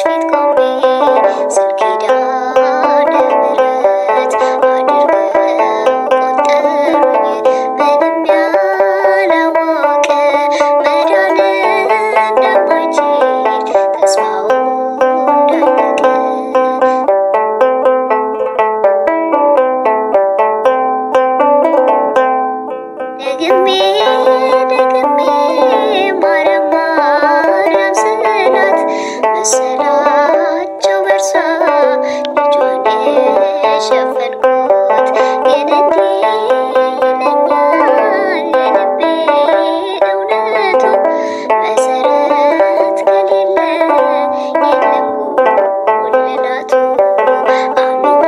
ፊት ቆሜ ስለ ኪዳነ ምሕረት አድርገው ቆጠሩኝ። ምንም ያላወቀ መዳን እንደማይችል ተስፋው እንዳለቀ ደግሜ ማርያም ማርያም ስላት መሰላቸው በርሷ ልጇን የሸፈንኩት። ግን እንዲህ ይለኛል የልቤ እውነቱ መሰረት ከሌለ የለም ጉልላቱ። አምኜ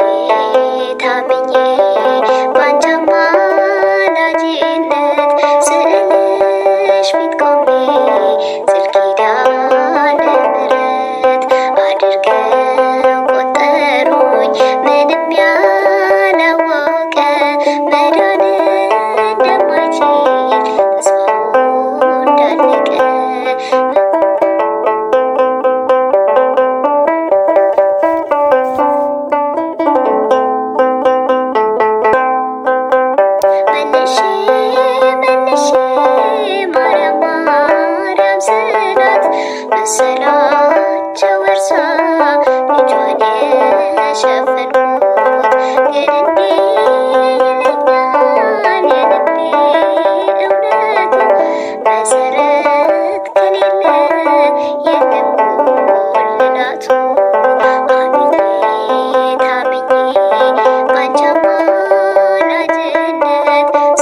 ታምኜ ባንቺ አማላጅነት ስዕልሽ ፊት ቆሜ ስለ ኪዳነ ምሕረት አድርገው ቆጠሩኝ። ምንም ያላወቀ መዳን እንደማይችል ተስፋው እንዳለቀ መልሼ ማርያም ማርያም ስላት መሰላቸው እርሷ ልጇን የሸፈንኩት። ግን እንዲህ ይለኛል የልቤ እውነቱ መሰረት ከሌለ የለም ጉልላቱ። አምኜ ታምኜ ባንቺ አማላጅነት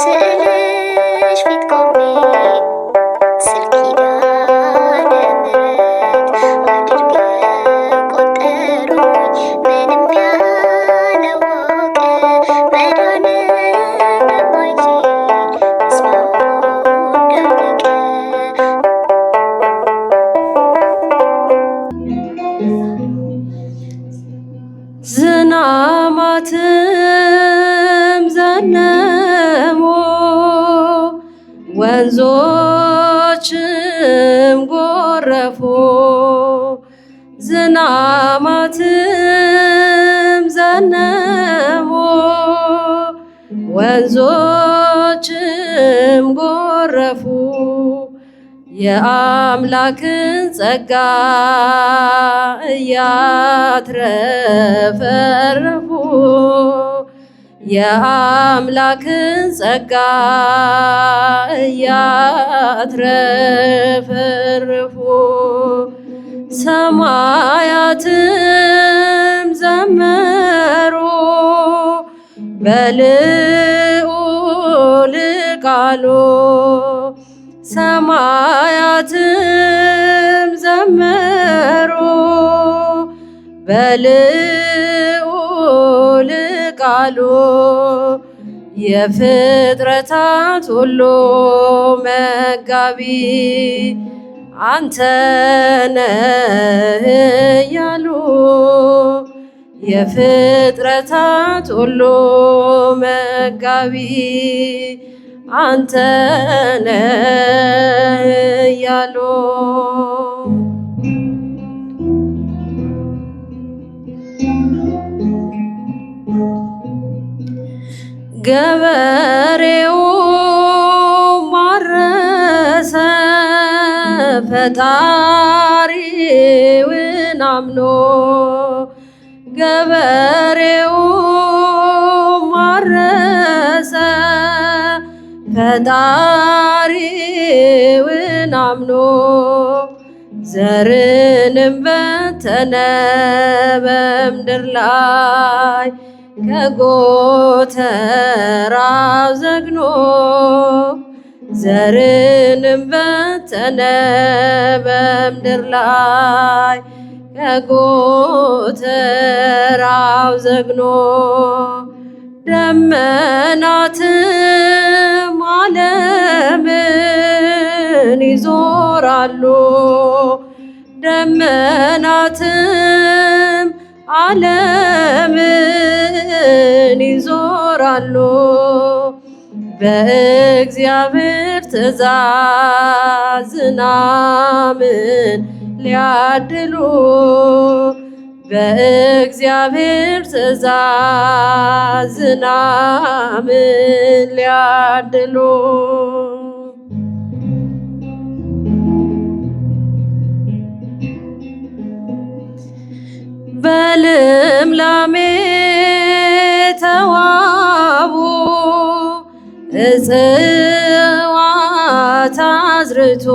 ስዕልሽ ፊት ቆሜ ስለ ኪዳነ ምሕረት አድርገው ቆጠሩኝ። ምንም ያላወቀ መዳን እንደማይችል ተስፋው እንዳለቀ ዝናማትም ዘነሙ ወንዞችም ጎረፉ። ዝናማትም ዘነሙ ወንዞችም ጎረፉ። የአምላክን ጸጋ እያትረፈረፉ የአምላክን ጸጋ እያትረፈረፉ ሰማያትም ዘመሩ በልዑል ቃሉ። ሰማያትም ዘመሩ በልዑል ቃሉ። የፍጥረታት ሁሉ መጋቢ አንተ ነህ እያሉ የፍጥረታት ሁሉ መጋቢ አንተ ነህ እያሉ ገበሬው ማረሰ ፈጣሪውን አምኖ ገበሬው ማረሰ ፈጣሪውን አምኖ ዘርንም በተነ በምድር ላይ ከጎተራው ዘግኖ ዘርንም በተነ በምድር ላይ ከጎተራው ዘግኖ ደመናትም ዓለምን ይዞራሉ ደመናትም ዓለምን ይዞራሉ በእግዚአብሔር ትእዛዝ ዝናምን ሊያድሉ በእግዚአብሔር ትእዛዝ ዝናምን ሊያድሉ በልምላሜ ተዋቡ እጽዋት አዝርቶ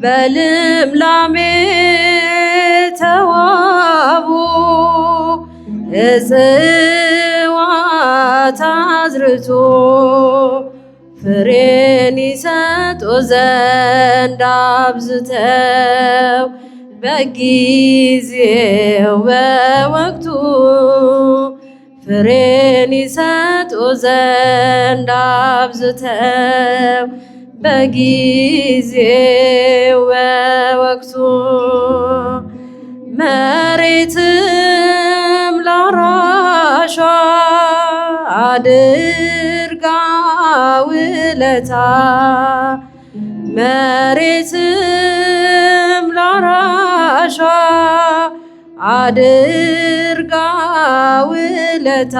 በልምላሜ ተዋቡ እጽዋት አዝርቶ ፍሬን ይሰጡ ዘንድ አብዝተው በጊዜው በወቅቱ ፍሬን ይሰጡ ዘንድ አብዝተው በጊዜው በወቅቱ መሬትም ላራሿ አድርጋ ውለታ መሬትም ላራሿ አድርጋ ውለታ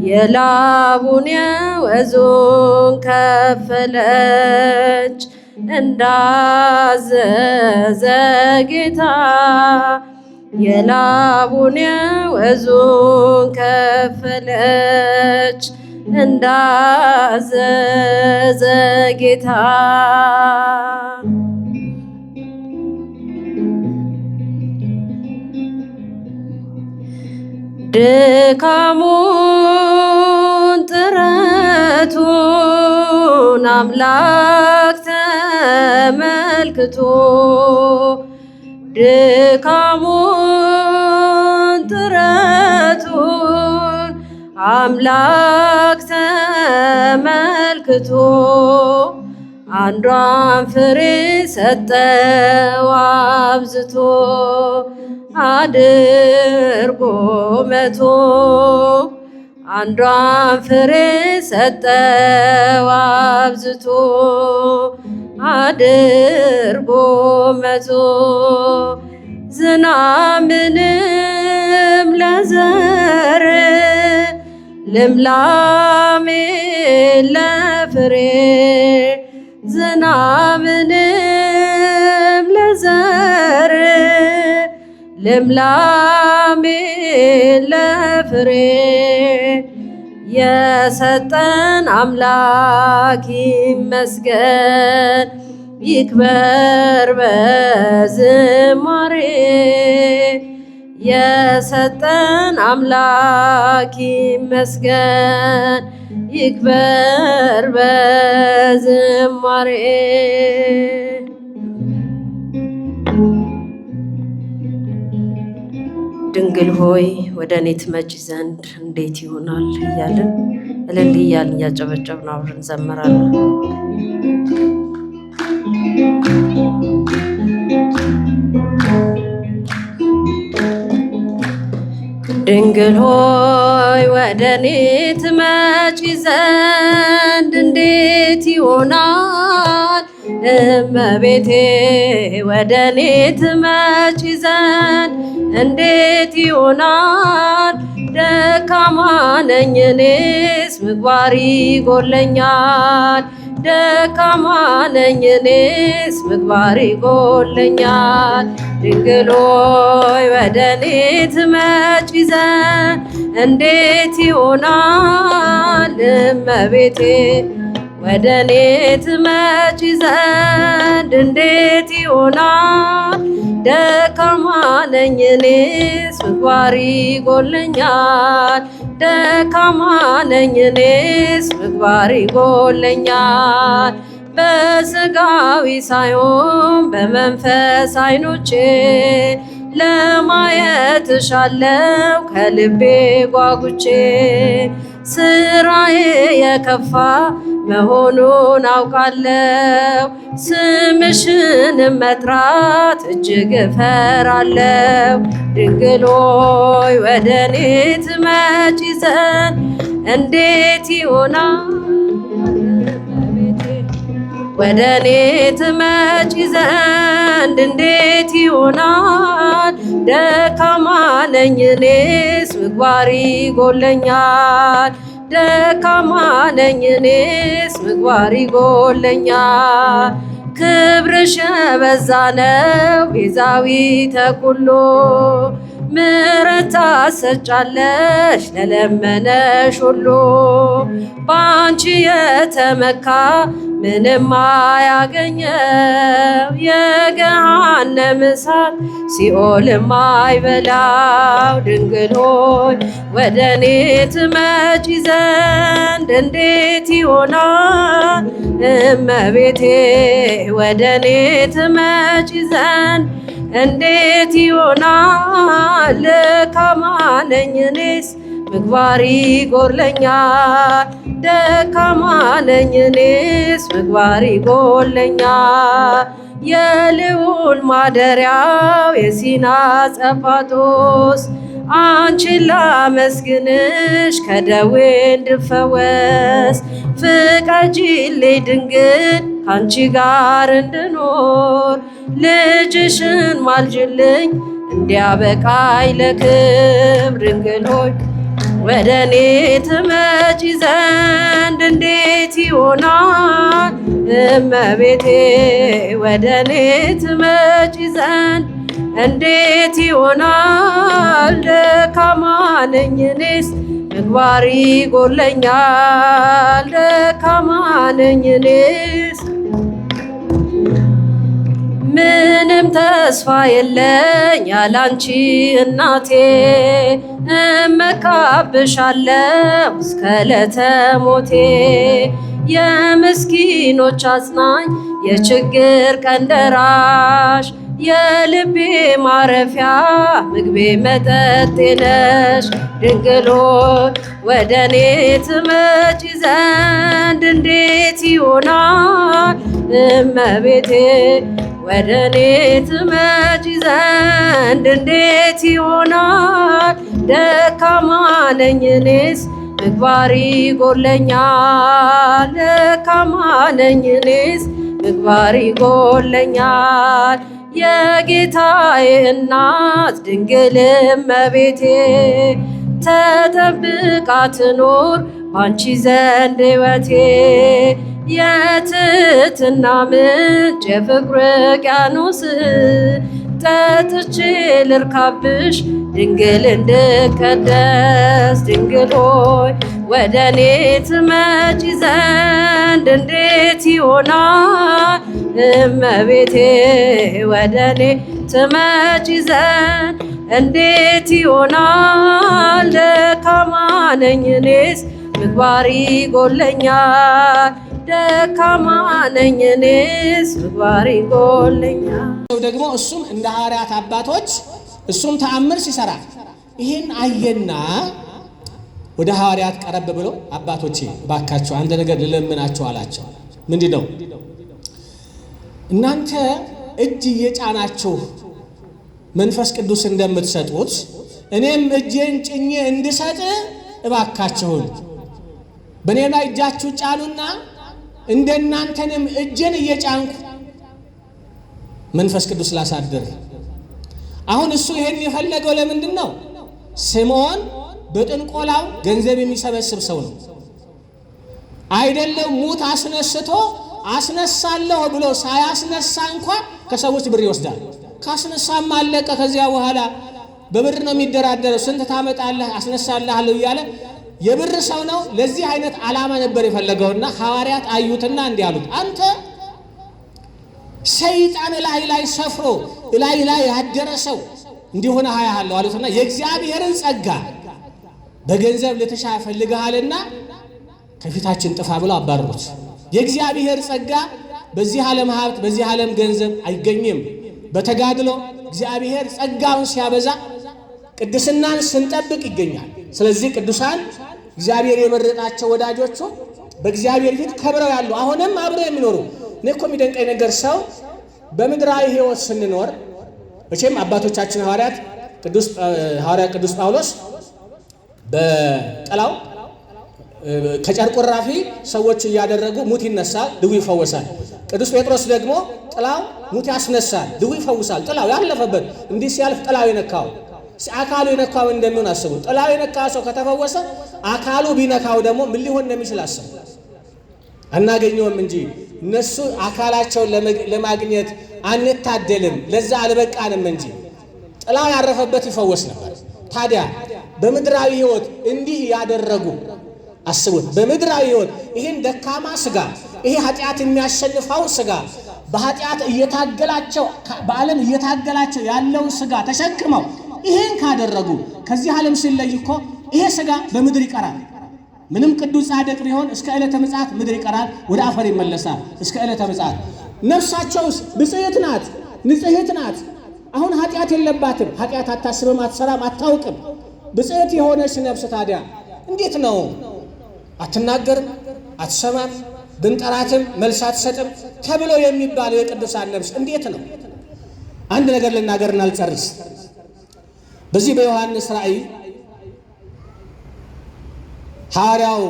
የላቡን የወዙን ከፈለች እንዳዘዘ ጌታ የላቡን የወዙን ከፈለች እንዳዘዘ ጌታ ድካሙን ጥረቱን አምላክ ተመልክቶ ድካሙን ጥረቱን አምላክ ተመልክቶ አንዷን ፍሬ ሰጠው አብዝቶ አድርጎ መቶ አንዷን ፍሬ ሰጠው አብዝቶ አድርጎ መቶ ዝናብንም ለዘር ልምላሜ ለፍሬ ዝናብንም ለዘር ልምላሜ ለፍሬ የሰጠን አምላክ ይመስገን ይክበር በዝማሬ የሰጠን አምላክ ይመስገን ይክበር በዝማሬ ድንግል ሆይ ወደ እኔ ትመጪ ዘንድ እንዴት ይሆናል እያልን እልል እያልን እያጨበጨብን አብረን እንዘምራለን። ድንግል ሆይ ወደ እኔ ትመጪ ዘንድ እንዴት ይሆናል እመቤቴ ወደ እኔ ትመጪ ዘንድ እንዴት ይሆናል ደካማ ነኝ እኔስ ምግባር ይጎለኛል ደካማ ነኝ እኔስ ምግባር ይጎለኛል ድንግል ሆይ ወደ እኔ ትመጪ ዘንድ እንዴት ይሆናል እመቤቴ ወደ እኔ ትመጪ ዘንድ እንዴት ይሆናል ደካማ ነኝ እኔስ ምግባር ይጎለኛል ደካማ ነኝ እኔስ ምግባር ይጎለኛል በሥጋዊ ሳይሆን በመንፈስ ዓይኖቼ ለማየት እሻለሁ ከልቤ ጓጉቼ ስራዬ የከፋ መሆኑን አውቃለሁ ስምሽን መጥራት እጅግ እፈራለሁ ድንግል ሆይ ወደ እኔ ትመጪ ዘንድ እንዴት ይሆናል ወደ እኔ ትመጪ ዘንድ እንዴት ይሆናል? ደካማ ነኝ እኔስ ምግባር ይጎለኛል። ደካማ ነኝ እኔስ ምግባር ይጎለኛል። ክብርሽ የበዛ ነው ቤዛዊተ ኩሉ፣ ምሕረት ታሰጫለሽ ለለመነሽ ሁሉ። በአንቺ የተመካ ምንም አያገኘው፣ የገሃነም እሳት ሲኦልም አይበላው። ድንግል ሆይ ወደ እኔ ትመጪ ዘንድ እንዴት ይሆናል? እመቤቴ ወደ እኔ ትመጪ ዘንድ እንዴት ይሆናል? ደካማ ነኝ እኔስ ምግባር ይጎድለኛል። ደካማ ነኝ እኔስ ምግባር ይጎድለኛል። የልዑል ማደሪያው የሲና ጸፋጦስ አንቺን ላመስግንሽ ከደዌ እንድፈወስ። ፍቀጂልኝ ድንግል ካንቺ ጋር እንድኖር፣ ልጅሽን ማልጅልኝ እንዲያበቃኝ ለክብር። ድንግል ሆይ ወደ እኔ ትመጪ ዘንድ እንዴት ይሆናል? እመቤቴ ወደ እኔ ትመጪ ዘንድ እንዴት ይሆናል? ደካማ ነኝ እኔስ ምግባር ይጎድለኛል። ደካማ ነኝ እኔስ ምንም ተስፋ የለኝ ያላንቺ እናቴ። እመካብሻለሁ እስከ ዕለተ ሞቴ። የምስኪኖች አጽናኝ የችግር ቀን ደራሽ፣ የልቤ ማረፊያ ምግቤ መጠጤ ነሽ። ድንግል ሆይ ወደ እኔ ትመጪ ዘንድ እንዴት ይሆናል? እመቤቴ ወደ እኔ ትመጪ ዘንድ እንዴት ይሆናል? ደካማ ነኝ እኔስ ምግባር ይጎድለኛል። ደካማ ነኝ እኔስ ምግባር ይጎድለኛል። የጌታዬ እናት ድንግል እመቤቴ ተጠብቃ ትኑር ባንቺ ዘንድ ሕይወቴ። የትሕትና ምንጭ የፍቅር ውቅያኖስ ጠጥቼ ልርካብሽ ድንግል እንድቀደስ። ድንግል ሆይ ወደ እኔ ትመጪ ዘንድ እንዴት ይሆናል? እመቤቴ ወደ እኔ ትመጪ ዘንድ እንዴት ይሆናል? ደካማ ነኝ እኔስ ምግባር ይጎድለኛል። ደካማ ነኝ እኔስ ምግባር ይጎድለኛል። ደግሞ እሱም እንደ ሐዋርያት አባቶች እሱም ተአምር ሲሰራ ይህን አየና ወደ ሐዋርያት ቀረብ ብሎ አባቶቼ እባካችሁ አንድ ነገር ልለምናችሁ አላቸው። ምንድን ነው? እናንተ እጅ እየጫናችሁ መንፈስ ቅዱስ እንደምትሰጡት እኔም እጄን ጭኜ እንድሰጥ እባካችሁን በእኔ ላይ እጃችሁ ጫኑና እንደናንተንም እጄን እየጫንኩ መንፈስ ቅዱስ ላሳድር። አሁን እሱ ይሄን የፈለገው ለምንድን ነው? ስምዖን በጥንቆላው ገንዘብ የሚሰበስብ ሰው ነው አይደለም። ሙት አስነስቶ አስነሳለሁ ብሎ ሳያስነሳ እንኳን ከሰዎች ብር ይወስዳል። ካስነሳም አለቀ። ከዚያ በኋላ በብር ነው የሚደራደረው። ስንት ታመጣለህ? አስነሳለሁ እያለ የብር ሰው ነው። ለዚህ አይነት ዓላማ ነበር የፈለገውና ሐዋርያት አዩትና እንዲህ አሉት፣ አንተ ሰይጣን ላይ ሰፍሮ ላይ ያደረ ሰው እንዲሆነ ሃያሃለሁ አሉትና የእግዚአብሔርን ጸጋ በገንዘብ ልትሻ ፈልገሃልና ከፊታችን ጥፋ ብለው አባረሩት። የእግዚአብሔር ጸጋ በዚህ ዓለም ሀብት በዚህ ዓለም ገንዘብ አይገኝም። በተጋድሎ እግዚአብሔር ጸጋውን ሲያበዛ ቅድስናን ስንጠብቅ ይገኛል። ስለዚህ ቅዱሳን እግዚአብሔር የመረጣቸው ወዳጆቹ በእግዚአብሔር ፊት ከብረው ያሉ አሁንም አብረው የሚኖሩ። እኔ እኮ የሚደንቀኝ ነገር ሰው በምድራዊ ሕይወት ስንኖር መቼም አባቶቻችን ሐዋርያ ቅዱስ ጳውሎስ በጠላው ከጨርቁ ራፊ ሰዎች እያደረጉ ሙት ይነሳል፣ ድው ይፈወሳል። ቅዱስ ጴጥሮስ ደግሞ ጥላው ሙት ያስነሳል፣ ድው ይፈውሳል። ጥላው ያለፈበት እንዲህ ሲያልፍ ጥላው የነካው አካሉ የነካው እንደሚሆን አስቡ። ጥላው የነካ ሰው ከተፈወሰ አካሉ ቢነካው ደግሞ ምን ሊሆን እንደሚችል አስቡ። አናገኘውም እንጂ እነሱ አካላቸውን ለማግኘት አንታደልም፣ ለዛ አልበቃንም እንጂ ጥላው ያረፈበት ይፈወስ ነበር። ታዲያ በምድራዊ ሕይወት እንዲህ ያደረጉ አስቡት። በምድራዊ ሕይወት ይህን ደካማ ሥጋ ይሄ ኃጢአት የሚያሸንፈውን ሥጋ በኃጢአት እየታገላቸው በዓለም እየታገላቸው ያለውን ሥጋ ተሸክመው ይሄን ካደረጉ ከዚህ ዓለም ሲለይ እኮ ይሄ ሥጋ በምድር ይቀራል። ምንም ቅዱስ ጻድቅ ቢሆን እስከ ዕለተ ምጽአት ምድር ይቀራል፣ ወደ አፈር ይመለሳል እስከ ዕለተ ምጽአት። ነፍሳቸውስ ብጽዕት ናት፣ ንጽሕት ናት። አሁን ኃጢአት የለባትም። ኃጢአት አታስብም፣ አትሰራም፣ አታውቅም። ብጽዕት የሆነች ነፍስ ታዲያ እንዴት ነው አትናገርም፣ አትሰማም፣ ብንጠራትም መልስ አትሰጥም ተብሎ የሚባለው የቅዱሳን ነፍስ እንዴት ነው? አንድ ነገር ልናገርና አልጨርስ። በዚህ በዮሐንስ ራእይ ሐዋርያው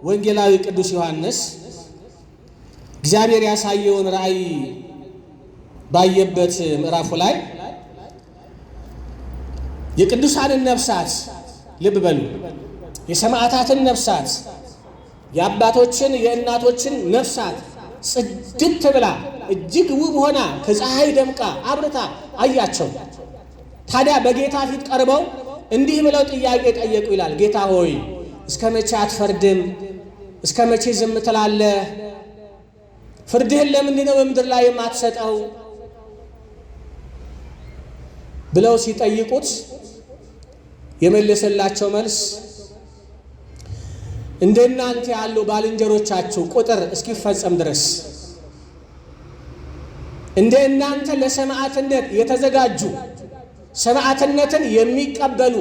ወንጌላዊ ቅዱስ ዮሐንስ እግዚአብሔር ያሳየውን ራእይ ባየበት ምዕራፉ ላይ የቅዱሳንን ነፍሳት ልብ በሉ፣ የሰማዕታትን ነፍሳት የአባቶችን የእናቶችን ነፍሳት ጽድት ብላ እጅግ ውብ ሆና ከፀሐይ ደምቃ አብርታ አያቸው። ታዲያ በጌታ ፊት ቀርበው እንዲህ ብለው ጥያቄ ጠየቁ ይላል። ጌታ ሆይ እስከ መቼ አትፈርድም? እስከ መቼ ዝም ትላለህ? ፍርድህን ለምንድን ነው በምድር ላይ የማትሰጠው? ብለው ሲጠይቁት የመለሰላቸው መልስ እንደናንተ ያሉ ባልንጀሮቻችሁ ቁጥር እስኪፈጸም ድረስ እንደናንተ ለሰማዕትነት የተዘጋጁ ሰማዕትነትን የሚቀበሉ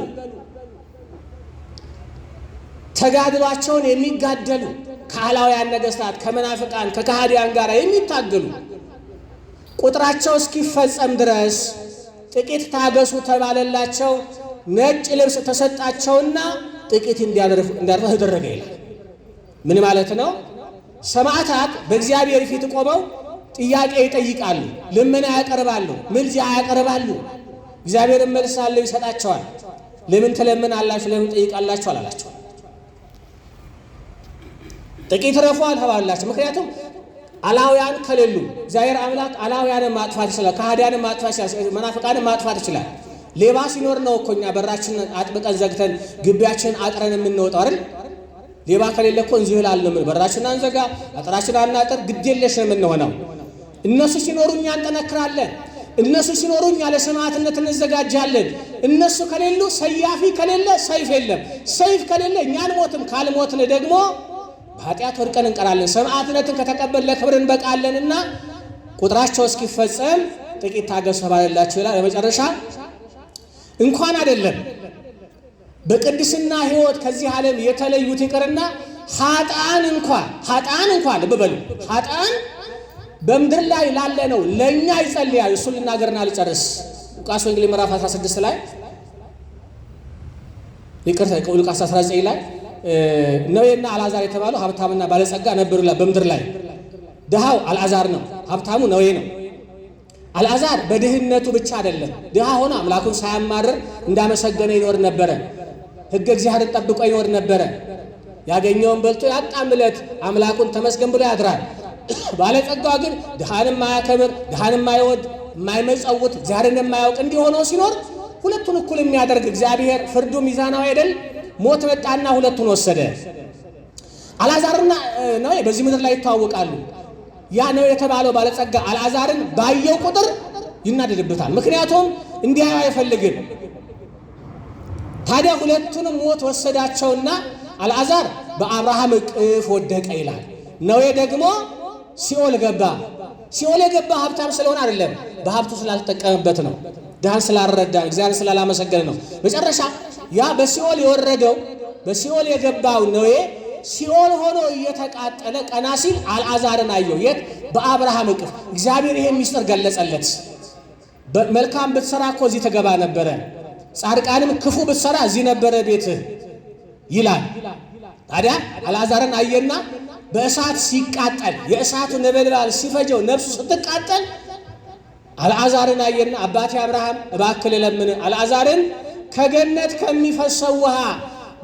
ተጋድሏቸውን የሚጋደሉ ከአላውያን ነገሥታት ከመናፍቃን ከካህዲያን ጋር የሚታገሉ ቁጥራቸው እስኪፈጸም ድረስ ጥቂት ታገሱ ተባለላቸው። ነጭ ልብስ ተሰጣቸውና ጥቂት እንዲያርፉ ተደረገ ይላል። ምን ማለት ነው? ሰማዕታት በእግዚአብሔር ፊት ቆመው ጥያቄ ይጠይቃሉ፣ ልመና ያቀርባሉ፣ ምልጃ ያቀርባሉ። እግዚአብሔርን መልሳለሁ ይሰጣቸዋል። ለምን ትለምናላችሁ? ለምን ጠይቃላችሁ አላላቸው። ጥቂት ረፉ አልተባላቸው። ምክንያቱም አላውያን ከሌሉ እግዚአብሔር አምላክ አላውያንን ማጥፋት ይችላል፣ ከሃዲያንን ማጥፋት ይችላል፣ መናፍቃንን ማጥፋት ይችላል። ሌባ ሲኖር ነው እኮ እኛ በራችንን አጥብቀን ዘግተን ግቢያችንን አጥረን የምንወጣው አይደል? ሌባ ከሌለ እኮ እንዝህላል ነው። በራችንን አንዘጋ፣ አጥራችንን አናጥር፣ ግዴለሽ ነው የምንሆነው። እነሱ ሲኖሩ እኛ እንጠነክራለን። እነሱ ሲኖሩ እኛ ለሰማዕትነት እንዘጋጃለን። እነሱ ከሌሉ ሰያፊ ከሌለ ሰይፍ የለም። ሰይፍ ከሌለ እኛ አንሞትም። ካልሞትን ደግሞ በኃጢአት ወድቀን እንቀራለን። ሰማዕትነትን ከተቀበል ለክብር እንበቃለንና ቁጥራቸው እስኪፈጸም ጥቂት ታገሱ ተባለላቸው ይላል። በመጨረሻ እንኳን አይደለም በቅድስና ሕይወት ከዚህ ዓለም የተለዩት ይቅርና ኃጥአን እንኳን ልብ በሉ፣ ኃጥአን በምድር ላይ ላለ ነው ለእኛ ይጸልያል። እሱን ልናገርና ልጨርስ። ሉቃስ ወንጌል ምዕራፍ 16 ላይ ሉቃስ 19 ላይ ነዌና አልዓዛር የተባሉ ሀብታምና ባለጸጋ ነበሩ በምድር ላይ። ድሃው አልዓዛር ነው፣ ሀብታሙ ነዌ ነው። አልዓዛር በድህነቱ ብቻ አይደለም፣ ድሃ ሆኖ አምላኩን ሳያማርር እንዳመሰገነ ይኖር ነበረ። ሕገ እግዚአብሔርን ጠብቆ ይኖር ነበረ። ያገኘውን በልቶ ያጣምለት አምላኩን ተመስገን ብሎ ያድራል። ባለጸጋው ግን ድሃንም ማያከብር፣ ድሃንም ማይወድ፣ የማይመጸውት፣ እግዚአብሔርን የማያውቅ እንዲሆነው ሲኖር ሁለቱን እኩል የሚያደርግ እግዚአብሔር ፍርዱ ሚዛናዊ አይደል? ሞት መጣና ሁለቱን ወሰደ። አልዓዛርና ነዌ በዚህ ምድር ላይ ይተዋወቃሉ። ያ ነዌ የተባለው ባለጸጋ አልዓዛርን ባየው ቁጥር ይናደድበታል። ምክንያቱም እንዲህ አይፈልግም። ታዲያ ሁለቱንም ሞት ወሰዳቸውና አልዓዛር በአብርሃም እቅፍ ወደቀ ይላል። ነዌ ደግሞ ሲኦል ገባ። ሲኦል የገባ ሀብታም ስለሆነ አይደለም፣ በሀብቱ ስላልተጠቀመበት ነው። ድሃን ስላልረዳ፣ እግዚአብሔር ስላላመሰገነ ነው። መጨረሻ ያ በሲኦል የወረደው በሲኦል የገባው ነዌ ሲኦል ሆኖ እየተቃጠለ ቀና ሲል አልዓዛርን አየው። የት? በአብርሃም እቅፍ። እግዚአብሔር ይሄን ምስጢር ገለጸለት። መልካም ብትሰራ እኮ እዚህ ተገባ ነበረ፣ ጻድቃንም ክፉ ብትሰራ እዚህ ነበረ ቤትህ ይላል። ታዲያ አልዓዛርን አየና በእሳት ሲቃጠል የእሳቱ ነበልባል ሲፈጀው ነፍሱ ስትቃጠል አልዓዛርን አየና አባቴ አብርሃም እባክህ ለምን አልዓዛርን ከገነት ከሚፈሰው ውሃ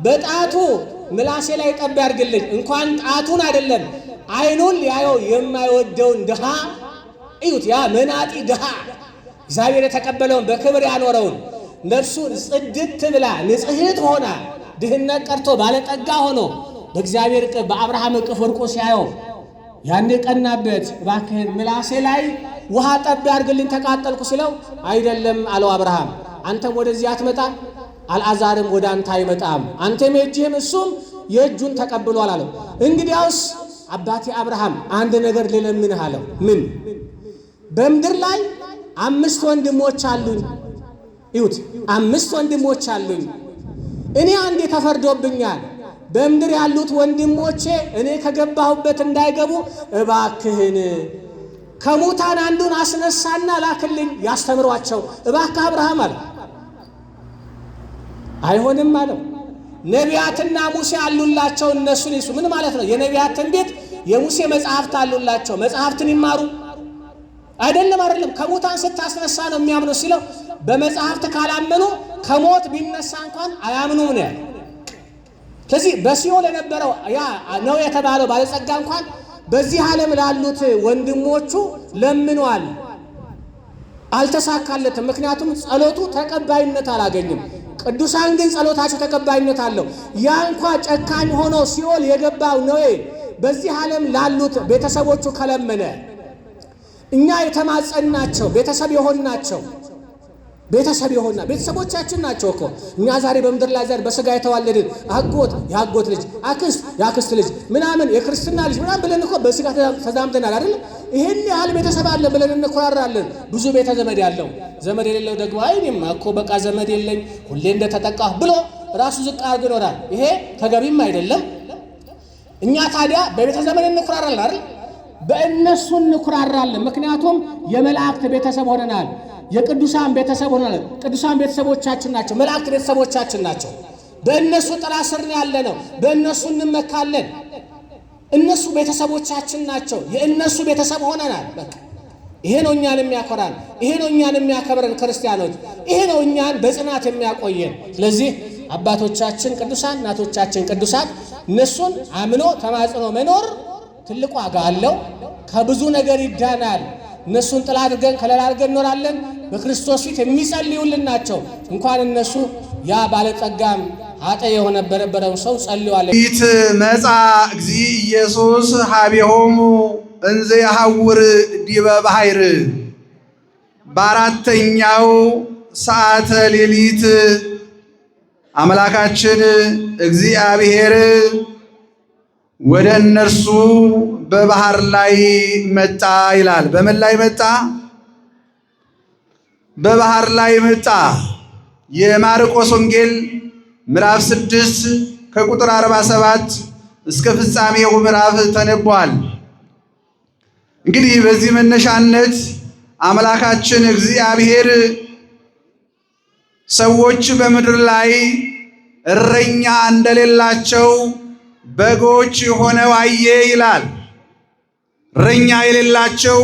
በጣቱ ምላሴ ላይ ጠብ ያድርግልኝ። እንኳን ጣቱን አይደለም አይኑን ሊያየው የማይወደውን ድሃ እዩት። ያ መናጢ ድሃ እግዚአብሔር የተቀበለውን በክብር ያኖረውን ነፍሱን ጽድት ብላ ንጽሕት ሆና ድህነት ቀርቶ ባለጠጋ ሆኖ በእግዚአብሔር እቅፍ በአብርሃም እቅፍ ወድቆ ሲያየው ያኔ ቀናበት። እባክህን ምላሴ ላይ ውሃ ጠብ ያድርግልኝ ተቃጠልኩ ሲለው አይደለም አለው አብርሃም፣ አንተም ወደዚህ አትመጣ አልዓዛርም ወደ አንተ አይመጣም፣ አንተም የእጅህም እሱም የእጁን ተቀብሏል አለው። እንግዲያውስ አባቴ አብርሃም አንድ ነገር ልለምንህ አለው። ምን? በምድር ላይ 5 ወንድሞች አሉኝ። ይሁት 5 ወንድሞች አሉኝ። እኔ አንዴ ተፈርዶብኛል። በምድር ያሉት ወንድሞቼ እኔ ከገባሁበት እንዳይገቡ እባክህን ከሙታን አንዱን አስነሳና ላክልኝ ያስተምሯቸው እባክህ አብርሃም አለ። አይሆንም አለው። ነቢያትና ሙሴ አሉላቸው እነሱን ይሱ። ምን ማለት ነው? የነቢያት ትንቢት የሙሴ መጽሐፍት አሉላቸው መጽሐፍትን ይማሩ አይደለም ከሙታን ስታስነሳ ነው የሚያምኑ ሲለው በመጽሐፍት ካላመኑ ከሞት ቢነሳ እንኳን አያምኑም ነው። ስለዚህ በሲኦል የነበረው ያ ነው የተባለው ባለጸጋ እንኳን በዚህ ዓለም ላሉት ወንድሞቹ ለምኗል፣ አልተሳካለትም። ምክንያቱም ጸሎቱ ተቀባይነት አላገኝም። ቅዱሳን ግን ጸሎታቸው ተቀባይነት አለው። ያ እንኳ ጨካኝ ሆኖ ሲኦል የገባው ኖዌ በዚህ ዓለም ላሉት ቤተሰቦቹ ከለመነ እኛ የተማጸናቸው ቤተሰብ የሆንናቸው ቤተሰቦቻችን ናቸው እኮ። እኛ ዛሬ በምድር ላይ ዘር በስጋ የተዋለድን አጎት የአጎት ልጅ አክስት የአክስት ልጅ ምናምን የክርስትና ልጅ ምናምን ብለን እኮ በስጋ ተዛምተናል አይደል? ይሄን ያህል ቤተሰብ አለ ብለን እንኮራራለን። ብዙ ቤተ ዘመድ ያለው ዘመድ የሌለው ደግሞ አይኔም እኮ በቃ ዘመድ የለኝ ሁሌ እንደተጠቃሁ ብሎ ራሱ ዝቅ አድርጎ ይኖራል። ይሄ ተገቢም አይደለም። እኛ ታዲያ በቤተ ዘመድ እንኮራራለን አይደል? በእነሱ እንኮራራለን። ምክንያቱም የመላእክት ቤተሰብ ሆነናል። የቅዱሳን ቤተሰብ ሆነናል። ቅዱሳን ቤተሰቦቻችን ናቸው። መላእክት ቤተሰቦቻችን ናቸው። በእነሱ ጥላ ስር ያለ ነው። በእነሱ እንመካለን። እነሱ ቤተሰቦቻችን ናቸው። የእነሱ ቤተሰብ ሆነናል። በቃ ይሄ ነው እኛን የሚያኮራን። ይሄ ነው እኛን የሚያከብረን ክርስቲያኖች። ይሄ ነው እኛን በጽናት የሚያቆየን። ስለዚህ አባቶቻችን ቅዱሳን፣ እናቶቻችን ቅዱሳት እነሱን አምኖ ተማጽኖ መኖር ትልቅ ዋጋ አለው። ከብዙ ነገር ይዳናል። እነሱን ጥላ አድርገን ከለላ አድርገን እንኖራለን። በክርስቶስ ፊት የሚጸልዩልን ናቸው። እንኳን እነሱ ያ ባለጸጋም ኃጤ የነበረው ሰው ጸልዩአል። ኢት መጻ እግዚእ ኢየሱስ ሀቤሆሙ እንዘ ያሐውር ዲበ ባሕር። በአራተኛው ሰዓተ ሌሊት አምላካችን እግዚአብሔር ወደ እነርሱ በባህር ላይ መጣ ይላል። በምን ላይ መጣ? በባህር ላይ መጣ። የማርቆስ ወንጌል ምዕራፍ 6 ከቁጥር 47 እስከ ፍጻሜው ምዕራፍ ተነቧል። እንግዲህ በዚህ መነሻነት አምላካችን እግዚአብሔር ሰዎች በምድር ላይ እረኛ እንደሌላቸው በጎች ሆነው አየ ይላል። እረኛ የሌላቸው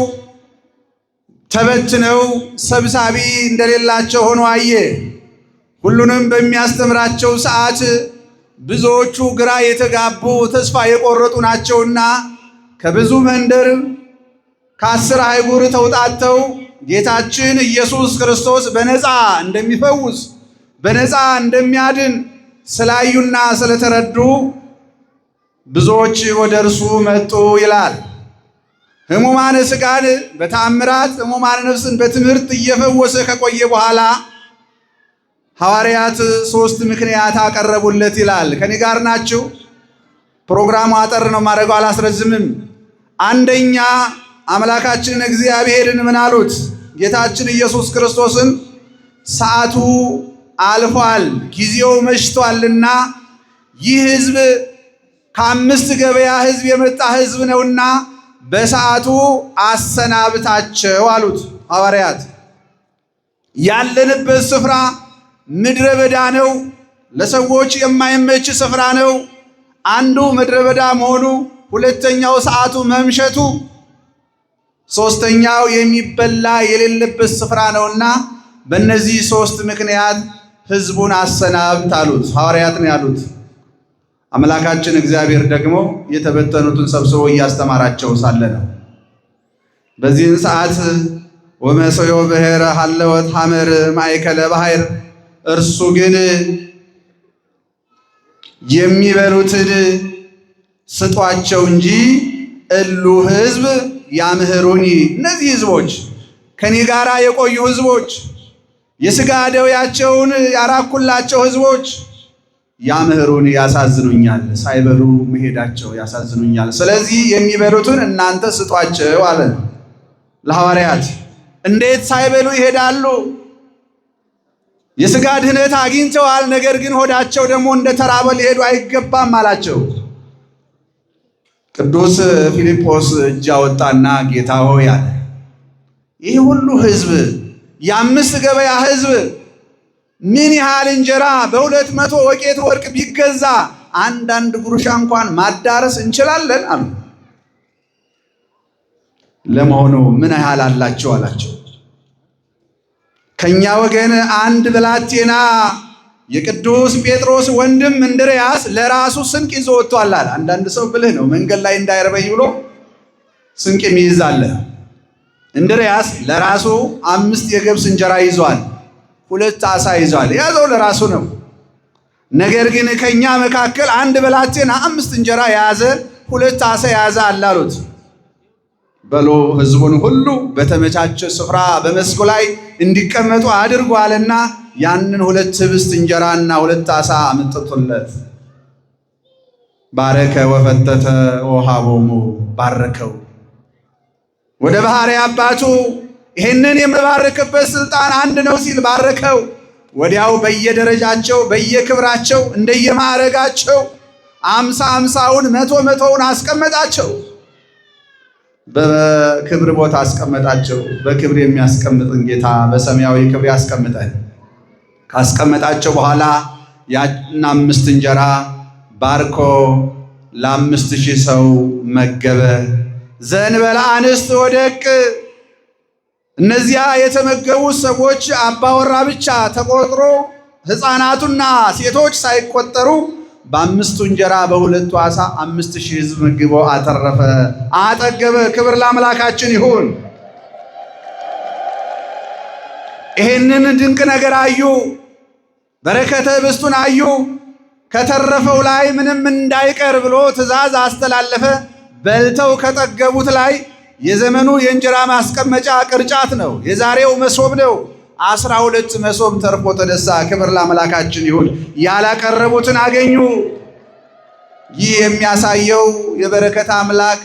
ተበትነው ሰብሳቢ እንደሌላቸው ሆኖ አየ። ሁሉንም በሚያስተምራቸው ሰዓት ብዙዎቹ ግራ የተጋቡ ተስፋ የቆረጡ ናቸውና ከብዙ መንደር ከ10 አህጉር ተውጣተው ጌታችን ኢየሱስ ክርስቶስ በነፃ እንደሚፈውስ በነፃ እንደሚያድን ስላዩና ስለተረዱ ብዙዎች ወደ እርሱ መጡ ይላል። ሕሙማነ ሥጋን በተአምራት ሕሙማነ ነፍስን በትምህርት እየፈወሰ ከቆየ በኋላ ሐዋርያት 3 ምክንያት አቀረቡለት ይላል። ከኔ ጋር ናችሁ? ፕሮግራሙ አጠር ነው ማድረገው፣ አላስረዝምም። አንደኛ አምላካችንን እግዚአብሔርን ምን አሉት? ጌታችን ኢየሱስ ክርስቶስን ሰዓቱ አልፏል፣ ጊዜው መሽቷልና ይህ ሕዝብ ከ5 ገበያ ሕዝብ የመጣ ሕዝብ ነውና በሰዓቱ አሰናብታቸው አሉት ሐዋርያት። ያለንበት ስፍራ ምድረ በዳ ነው፣ ለሰዎች የማይመች ስፍራ ነው። አንዱ ምድረ በዳ መሆኑ፣ ሁለተኛው ሰዓቱ መምሸቱ፣ ሶስተኛው የሚበላ የሌለበት ስፍራ ነውና በእነዚህ ሶስት ምክንያት ሕዝቡን አሰናብት አሉት። ሐዋርያት ነው ያሉት። አምላካችን እግዚአብሔር ደግሞ የተበተኑትን ሰብስቦ እያስተማራቸው ሳለ ነው። በዚህን ሰዓት ወመሰዮ ብሔረ ሀለወት ሐመር ማእከለ ባሕር፣ እርሱ ግን የሚበሉትን ስጧቸው እንጂ እሉ ሕዝብ ያምህሩኒ፣ እነዚህ ሕዝቦች ከኔ ጋር የቆዩ ሕዝቦች፣ የሥጋ ደዌያቸውን ያራኩላቸው ሕዝቦች ያምህሩኒ፣ ያሳዝኑኛል፣ ሳይበሉ መሄዳቸው ያሳዝኑኛል። ስለዚህ የሚበሉትን እናንተ ስጧቸው አለ ለሐዋርያት። እንዴት ሳይበሉ ይሄዳሉ? የሥጋ ድህነት አግኝተዋል። ነገር ግን ሆዳቸው ደግሞ እንደተራበ ሊሄዱ አይገባም አላቸው። ቅዱስ ፊልጶስ እጅ አወጣና ጌታ ሆይ አለ፣ ይህ ሁሉ ሕዝብ የ5 ገበያ ሕዝብ ምን ያህል እንጀራ በ200 ወቄት ወርቅ ቢገዛ አንዳንድ ጉርሻ እንኳን ማዳረስ እንችላለን አሉ። ለመሆኑ ምን ያህል አላቸው አላቸው። ከኛ ወገን አንድ ብላቴና የቅዱስ ጴጥሮስ ወንድም እንድርያስ ለራሱ ስንቅ ይዞ ወጥቷል አለ። አንዳንድ ሰው ብልህ ነው፣ መንገድ ላይ እንዳይርበኝ ብሎ ስንቅ የሚይዝ አለ። እንድርያስ ለራሱ 5 የገብስ እንጀራ ይዟል፣ 2 ዓሣ ይዟል። ያዘው ለራሱ ነው። ነገር ግን ከኛ መካከል አንድ ብላቴና 5 እንጀራ የያዘ 2 ዓሣ የያዘ አለ አሉት። በሎ ሕዝቡን ሁሉ በተመቻቸ ስፍራ በመስኩ ላይ እንዲቀመጡ አድርጓልና ያንን 2 ህብስት እንጀራና 2 ዓሣ አመጡለት። ባረከ ወፈተተ ወሃቦሙ፣ ባረከው። ወደ ባሕርይ አባቱ ይህንን የምባርክበት ስልጣን አንድ ነው ሲል ባረከው። ወዲያው በየደረጃቸው በየክብራቸው እንደየማዕረጋቸው 50 100 አስቀመጣቸው። በክብር ቦታ አስቀመጣቸው። በክብር የሚያስቀምጥን ጌታ በሰማያዊ ክብር ያስቀምጠን። ካስቀመጣቸው በኋላ ያን 5 እንጀራ ባርኮ ለ5000 ሰው መገበ። ዘእንበለ አንስት ወደቅ፣ እነዚያ የተመገቡ ሰዎች አባወራ ብቻ ተቆጥሮ ሕፃናቱና ሴቶች ሳይቆጠሩ በ5 እንጀራ በ2 ዓሣ 5000 ሕዝብ መግቦ አተረፈ፣ አጠገበ። ክብር ለአምላካችን ይሁን። ይሄንን ድንቅ ነገር አዩ፣ በረከተ ኅብስቱን አዩ። ከተረፈው ላይ ምንም እንዳይቀር ብሎ ትእዛዝ አስተላለፈ። በልተው ከጠገቡት ላይ የዘመኑ የእንጀራ ማስቀመጫ ቅርጫት ነው፣ የዛሬው መሶብ ነው። 12 መሶብ ተርፎ ተነሳ። ክብር ለአምላካችን ይሁን። ያላቀረቡትን አገኙ። ይህ የሚያሳየው የበረከት አምላክ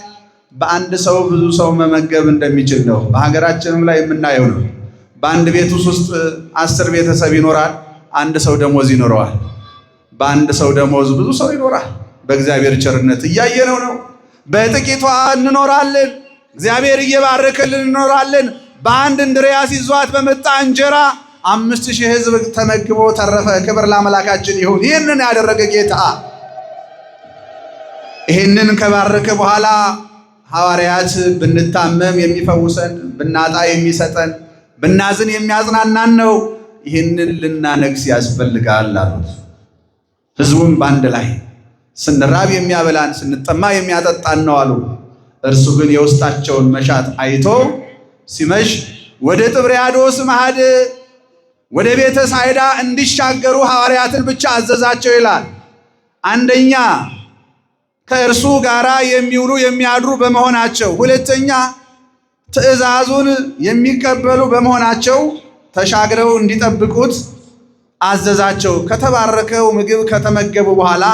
በአንድ ሰው ብዙ ሰው መመገብ እንደሚችል ነው። በሀገራችንም ላይ የምናየው ነው። በአንድ ቤት ውስጥ 10 ቤተሰብ ይኖራል። አንድ ሰው ደሞዝ ይኖረዋል። በአንድ ሰው ደሞዝ ብዙ ሰው ይኖራል። በእግዚአብሔር ቸርነት እያየነው ነው። በጥቂቷ እንኖራለን፣ እግዚአብሔር እየባረከልን እንኖራለን። በአንድ እንድርያስ ይዟት በመጣ እንጀራ 5000 ሕዝብ ተመግቦ ተረፈ። ክብር ለአምላካችን ይሁን። ይህንን ያደረገ ጌታ ይህንን ከባረከ በኋላ ሐዋርያት ብንታመም የሚፈውሰን፣ ብናጣ የሚሰጠን፣ ብናዝን የሚያጽናናን ነው። ይህንን ልናነግስ ያስፈልጋል አሉት። ሕዝቡም በአንድ ላይ ስንራብ የሚያበላን፣ ስንጠማ የሚያጠጣን ነው አሉ። እርሱ ግን የውስጣቸውን መሻት አይቶ ሲመሽ ወደ ጥብርያዶስ ማዕድ ወደ ቤተ ሳይዳ እንዲሻገሩ ሐዋርያትን ብቻ አዘዛቸው ይላል። አንደኛ ከእርሱ ጋር የሚውሉ የሚያድሩ በመሆናቸው፣ ሁለተኛ ትእዛዙን የሚቀበሉ በመሆናቸው ተሻግረው እንዲጠብቁት አዘዛቸው። ከተባረከው ምግብ ከተመገቡ በኋላ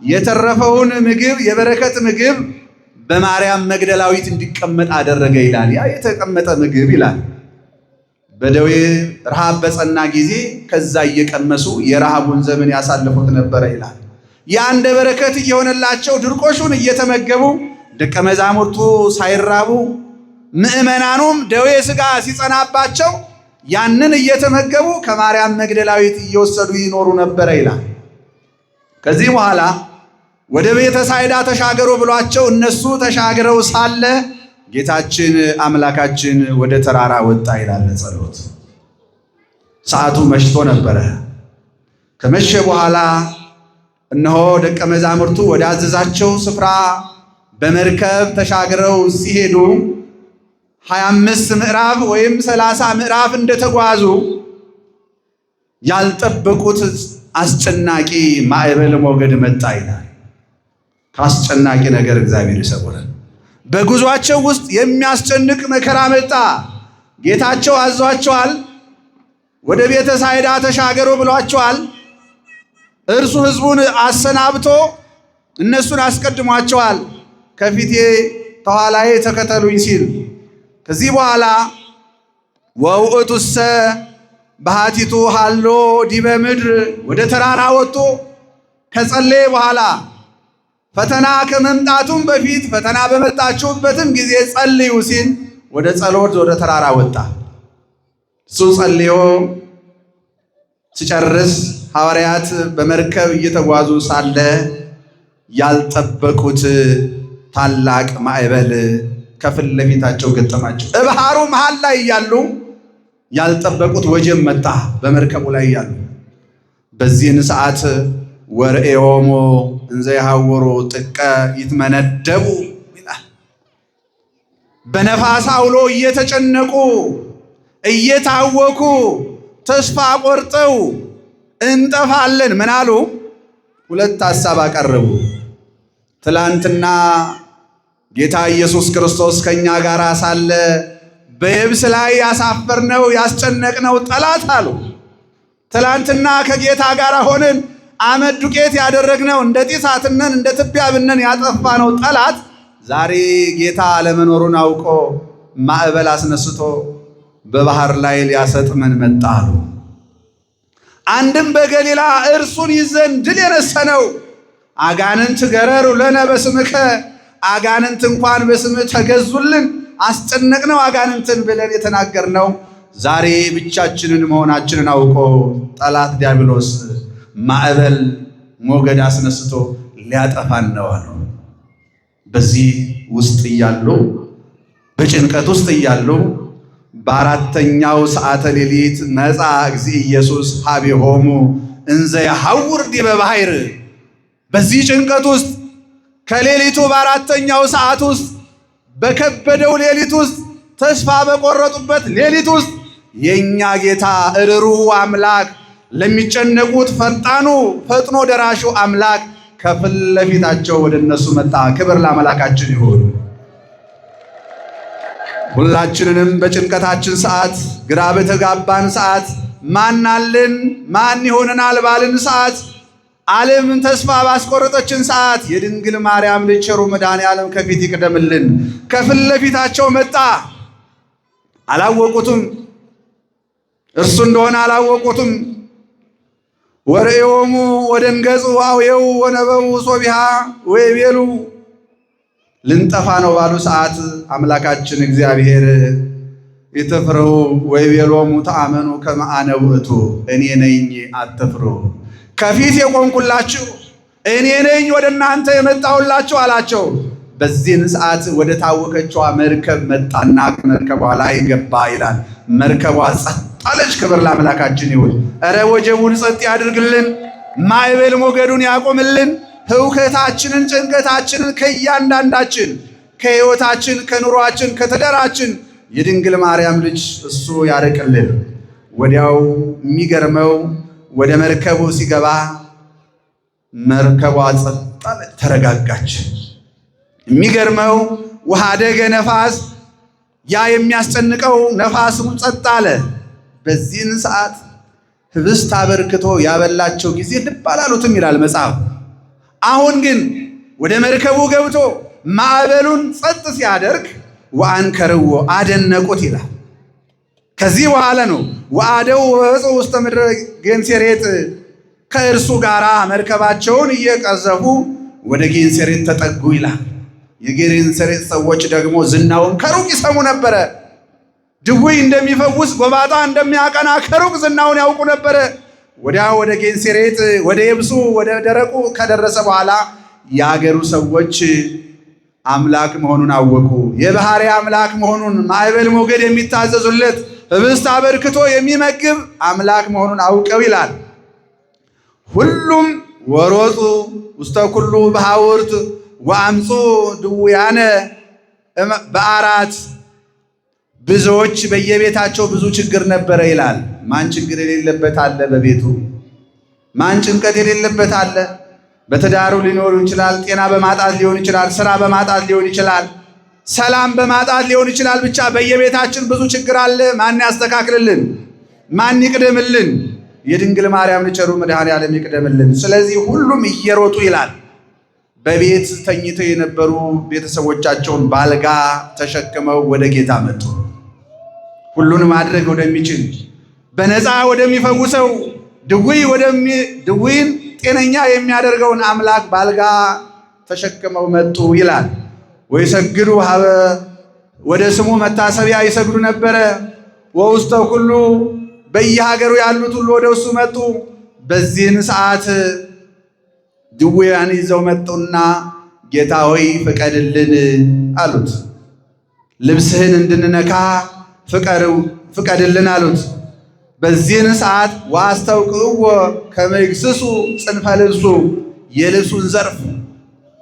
የተረፈውን ምግብ የበረከት ምግብ በማርያም መግደላዊት እንዲቀመጥ አደረገ ይላል። ያ የተቀመጠ ምግብ ይላል በደዌ ረሃብ በጸና ጊዜ ከዛ እየቀመሱ የረሃቡን ዘመን ያሳልፉት ነበረ ይላል። ያ እንደ በረከት እየሆነላቸው ድርቆሹን እየተመገቡ ደቀ መዛሙርቱ ሳይራቡ ምዕመናኑም ደዌ ሥጋ ሲጸናባቸው ያንን እየተመገቡ ከማርያም መግደላዊት እየወሰዱ ይኖሩ ነበረ ይላል። ከዚህ በኋላ ወደ ቤተ ሳይዳ ተሻገሩ ብሏቸው እነሱ ተሻግረው ሳለ ጌታችን አምላካችን ወደ ተራራ ወጣ ይላል ጸሎት። ሰዓቱ መሽቶ ነበረ። ከመሸ በኋላ እነሆ ደቀ መዛሙርቱ ወደ አዘዛቸው ስፍራ በመርከብ ተሻግረው ሲሄዱ 25 ምዕራፍ ወይም 30 ምዕራፍ እንደተጓዙ ያልጠበቁት አስጨናቂ ማዕበል ሞገድ መጣ ይላል። ከአስጨናቂ ነገር እግዚአብሔር ይሰውረን። በጉዟቸው ውስጥ የሚያስጨንቅ መከራ መጣ። ጌታቸው አዟቸዋል። ወደ ቤተ ሳይዳ ተሻገሩ ብሏቸዋል። እርሱ ሕዝቡን አሰናብቶ እነሱን አስቀድሟቸዋል። ከፊቴ ተኋላዬ ተከተሉኝ ሲል ከዚህ በኋላ ወውእቱሰ በሃቲቱ ሃሎ ዲበ ምድር ወደ ተራራ ወጥቶ ከጸለየ በኋላ ፈተና ከመምጣቱም በፊት ፈተና በመጣችሁበትም ጊዜ ጸልዩ ሲል ወደ ጸሎት ወደ ተራራ ወጣ። እሱ ጸልዮ ሲጨርስ ሐዋርያት በመርከብ እየተጓዙ ሳለ ያልጠበቁት ታላቅ ማዕበል ከፊት ለፊታቸው ገጠማቸው። በባህሩ መሃል ላይ እያሉ ያልጠበቁት ወጀብ መጣ። በመርከቡ ላይ እያሉ በዚህን ሰዓት ወርእዮሙ እንዘ ይሐውሩ ጥቀ ይትመነደቡ ይላል። በነፋስ አውሎ እየተጨነቁ እየታወኩ ተስፋ ቆርጠው እንጠፋለን ምን አሉ? ሁለት ሐሳብ አቀረቡ። ትላንትና ጌታ ኢየሱስ ክርስቶስ ከኛ ጋር ሳለ በየብስ ላይ ያሳፈርነው ያስጨነቅነው ጠላት አሉ። ትላንትና ከጌታ ጋር ሆነን አመድ ዱቄት ያደረግነው እንደ ጢስ አትነን እንደ ትቢያ ብነን ያጠፋነው ጠላት ዛሬ ጌታ አለመኖሩን አውቆ ማዕበል አስነስቶ በባህር ላይ ሊያሰጥመን መጣ አሉ። አንድም በገሊላ እርሱን ይዘን ድል የነሰነው አጋንንት ገረሩ ለነ በስምከ አጋንንት እንኳን በስምህ ተገዙልን አስጨነቅነው አጋንንትን ብለን የተናገርነው ዛሬ ብቻችንን መሆናችንን አውቆ ጠላት ዲያብሎስ ማዕበል ሞገድ አስነስቶ ሊያጠፋን ነው አሉ። በዚህ ውስጥ እያሉ በጭንቀት ውስጥ እያሉ በአራተኛው ሰዓተ ሌሊት መጻ እግዚእ ኢየሱስ ሀቤሆሙ እንዘ ይሐውር ዲበ ባሕር። በዚህ ጭንቀት ውስጥ ከሌሊቱ በአራተኛው ሰዓት ውስጥ በከበደው ሌሊት ውስጥ ተስፋ በቆረጡበት ሌሊት ውስጥ የኛ ጌታ ርኅሩኅ አምላክ ለሚጨነቁት ፈጥኖ ደራሹ አምላክ ከፊት ለፊታቸው ወደ እነሱ መጣ። ክብር ለአምላካችን ይሁን። ሁላችንንም በጭንቀታችን ሰዓት፣ ግራ በተጋባን ሰዓት፣ ማን አለን ማን ይሆነናል ባልን ሰዓት፣ ዓለምን ተስፋ ባስቆረጠችን ሰዓት የድንግል ማርያም ልጅ ቸሩ መድኃኔዓለም ከፊት ይቅደምልን። ከፊት ለፊታቸው መጣ። አላወቁትም፣ እርሱ እንደሆነ አላወቁትም። ወርእዮሙ ወደንገጹ አውየው ወነበቡ ሶቢሃ ወይቤሉ ልንጠፋ ነው ባሉ ሰዓት አምላካችን እግዚአብሔር ይትፍሩ ወይቤሎሙ ተአመኑ ከመ አነ ውእቱ እኔ ነኝ አትፍሩ፣ ከፊት የቆምኩላችሁ እኔ ነኝ ወደ እናንተ የመጣሁላችሁ አላቸው። በዚህን ሰዓት ወደ ታወከችዋ መርከብ መጣና ከመርከቧ ላይ ገባ ይላል። መርከቧ ጸጥ አለች። ክብር ለአምላካችን ይሁን። እረ ወጀቡን ጸጥ ያድርግልን፣ ማዕበል ሞገዱን ያቆምልን። ህውከታችንን ጭንቀታችንን ከእያንዳንዳችን ከህይወታችን ከኑሯችን ከተደራችን የድንግል ማርያም ልጅ እሱ ያርቅልን። ወዲያው የሚገርመው ወደ መርከቡ ሲገባ መርከቧ ጸጥ አለች፣ ተረጋጋች። የሚገርመው ውሃ ደገ ነፋስ፣ ያ የሚያስጨንቀው ነፋስም ጸጥ አለ። በዚህን ሰዓት ህብስት አበርክቶ ያበላቸው ጊዜ ልብ አላሉትም ይላል መጽሐፍ። አሁን ግን ወደ መርከቡ ገብቶ ማዕበሉን ጸጥ ሲያደርግ ወአንከርዎ አደነቁት ይላል። ከዚህ በኋላ ነው ወአደው ወፁ ውስተ ምድረ ጌንሴሬጥ፣ ከእርሱ ጋራ መርከባቸውን እየቀዘፉ ወደ ጌንሴሬጥ ተጠጉ ይላል። የጌንሴሬጥ ሰዎች ደግሞ ዝናውን ከሩቅ ይሰሙ ነበረ። ድውይ እንደሚፈውስ ጎባጣ እንደሚያቀና ከሩቅ ዝናውን ያውቁ ነበረ። ወዲያ ወደ ጌንሴሬጥ ወደ የብሱ ወደ ደረቁ ከደረሰ በኋላ የአገሩ ሰዎች አምላክ መሆኑን አወቁ። የባህሪ አምላክ መሆኑን ማዕበል ሞገድ የሚታዘዙለት ህብስት አበርክቶ የሚመግብ አምላክ መሆኑን አውቀው ይላል። ሁሉም ወሮጡ ውስተ ኩሉ በሐውርት ወአምፁ ድውያነ በአራት ብዙዎች በየቤታቸው ብዙ ችግር ነበረ ይላል። ማን ችግር የሌለበት አለ? በቤቱ ማን ጭንቀት የሌለበት አለ? በትዳሩ ሊኖር ይችላል። ጤና በማጣት ሊሆን ይችላል። ስራ በማጣት ሊሆን ይችላል። ሰላም በማጣት ሊሆን ይችላል። ብቻ በየቤታችን ብዙ ችግር አለ። ማን ያስተካክልልን? ማን ይቅደምልን? የድንግል ማርያም ቸሩ መድኃኔዓለም ይቅደምልን። ስለዚህ ሁሉም እየሮጡ ይላል። በቤት ተኝተው የነበሩ ቤተሰቦቻቸውን ባልጋ ተሸክመው ወደ ጌታ መጡ። ሁሉን ማድረግ ወደሚችል በነፃ ወደሚፈውሰው ድውይን ጤነኛ የሚያደርገውን አምላክ ባልጋ ተሸክመው መጡ ይላል። ወይሰግዱ ሀበ ወደ ስሙ መታሰቢያ ይሰግዱ ነበረ። ወውስተ ሁሉ በየሀገሩ ያሉት ሁሉ ወደ እሱ መጡ። በዚህን ሰዓት ድውያን ይዘው መጡና ጌታ ሆይ ፍቀድልን አሉት። ልብስህን እንድንነካ ፍቀድልን አሉት። በዚህን ሰዓት ዋስተውቅዎ ከመ ይግሥጹ ጽንፈ ልብሱ የልብሱን ዘርፍ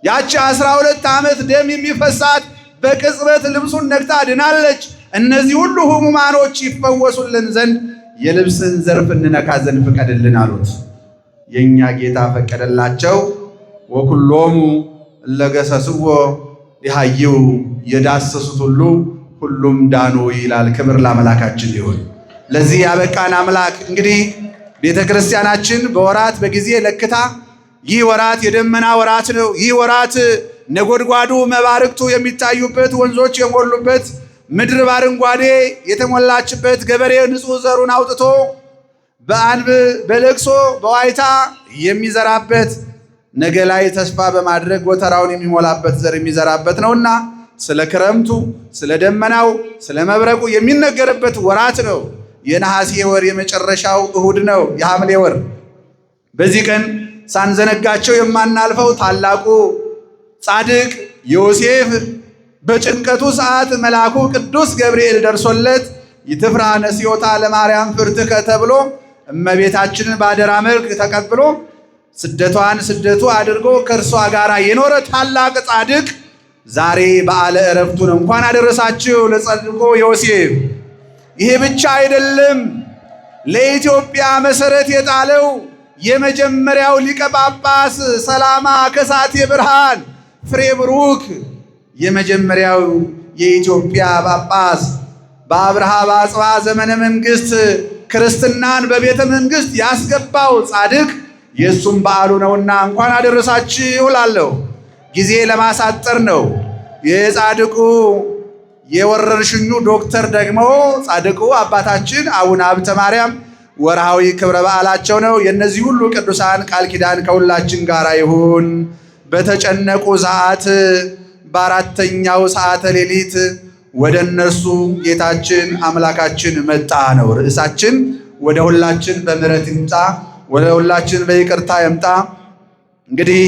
ያቺ 12 ዓመት ደም የሚፈሳት በቅጽበት ልብሱን ነክታ ድናለች። እነዚህ ሁሉ ሕሙማኖች ይፈወሱልን ዘንድ የልብስን ዘርፍ እንነካ ዘንድ ፍቀድልን አሉት። የኛ ጌታ ፈቀደላቸው። ወኩሎሙ እለገሰስዎ ይሃይው የዳሰሱት ሁሉም ዳኑ ይላል። ክብር ለአምላካችን ይሁን። ለዚህ ያበቃን አምላክ እንግዲህ ቤተ ክርስቲያናችን በወራት በጊዜ ለክታ ይህ ወራት የደመና ወራት ነው። ይህ ወራት ነጎድጓዱ መባርክቱ የሚታዩበት፣ ወንዞች የሞሉበት፣ ምድር በአረንጓዴ የተሞላችበት፣ ገበሬ ንጹሕ ዘሩን አውጥቶ በአንብ በለቅሶ በዋይታ የሚዘራበት፣ ነገ ላይ ተስፋ በማድረግ ጎተራውን የሚሞላበት ዘር የሚዘራበት ነውና ስለ ክረምቱ፣ ስለ ደመናው፣ ስለ መብረቁ የሚነገርበት ወራት ነው። የነሐሴ ወር የመጨረሻው እሁድ ነው፣ የሐምሌ ወር። በዚህ ቀን ሳንዘነጋቸው የማናልፈው ታላቁ ጻድቅ ዮሴፍ በጭንቀቱ ሰዓት መልአኩ ቅዱስ ገብርኤል ደርሶለት ይትፍራ ነሲዮታ ለማርያም ፍርትከ ተብሎ እመቤታችንን ባደራ መልክ ተቀብሎ ስደቷን ስደቱ አድርጎ ከእርሷ ጋር የኖረ ታላቅ ጻድቅ ዛሬ በዓለ ዕረፍቱን እንኳን አደረሳችሁ ለጻድቁ ዮሴፍ። ይሄ ብቻ አይደለም። ለኢትዮጵያ መሰረት የጣለው የመጀመሪያው ሊቀ ጳጳስ ሰላማ ከሳቴ ብርሃን ፍሬ ብሩክ የመጀመሪያው የኢትዮጵያ ጳጳስ በአብርሃ በአጽብሃ ዘመነ መንግስት ክርስትናን በቤተ መንግስት ያስገባው ጻድቅ የሱም በዓሉ ነውና እንኳን አደረሳችሁ እላለሁ። ጊዜ ለማሳጠር ነው። የጻድቁ የወረርሽኙ ዶክተር ደግሞ ጻድቁ አባታችን አቡነ ሀብተ ማርያም ወርሃዊ ክብረ በዓላቸው ነው። የእነዚህ ሁሉ ቅዱሳን ቃል ኪዳን ከሁላችን ጋር ይሁን። በተጨነቁ ሰዓት በአራተኛው ሰዓተ ሌሊት ወደ እነርሱ ጌታችን አምላካችን መጣ ነው ርዕሳችን። ወደ ሁላችን በምሕረት ይምጣ፣ ወደ ሁላችን በይቅርታ ይምጣ። እንግዲህ